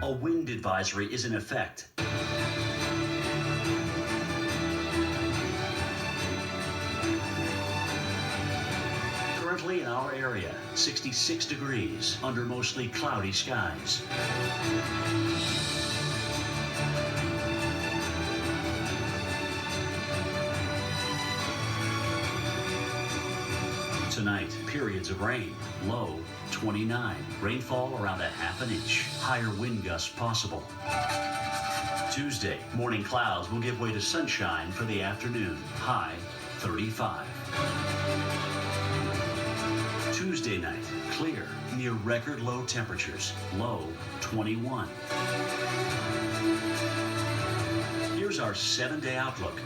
A wind advisory is in effect. Currently in our area, 66 degrees under mostly cloudy skies. Tonight, periods of rain. Low 29. Rainfall around a ½ inch. Higher wind gusts possible. Tuesday, morning clouds will give way to sunshine for the afternoon. High 35. Tuesday night, clear, near record low temperatures. Low 21. Here's our 7-day outlook.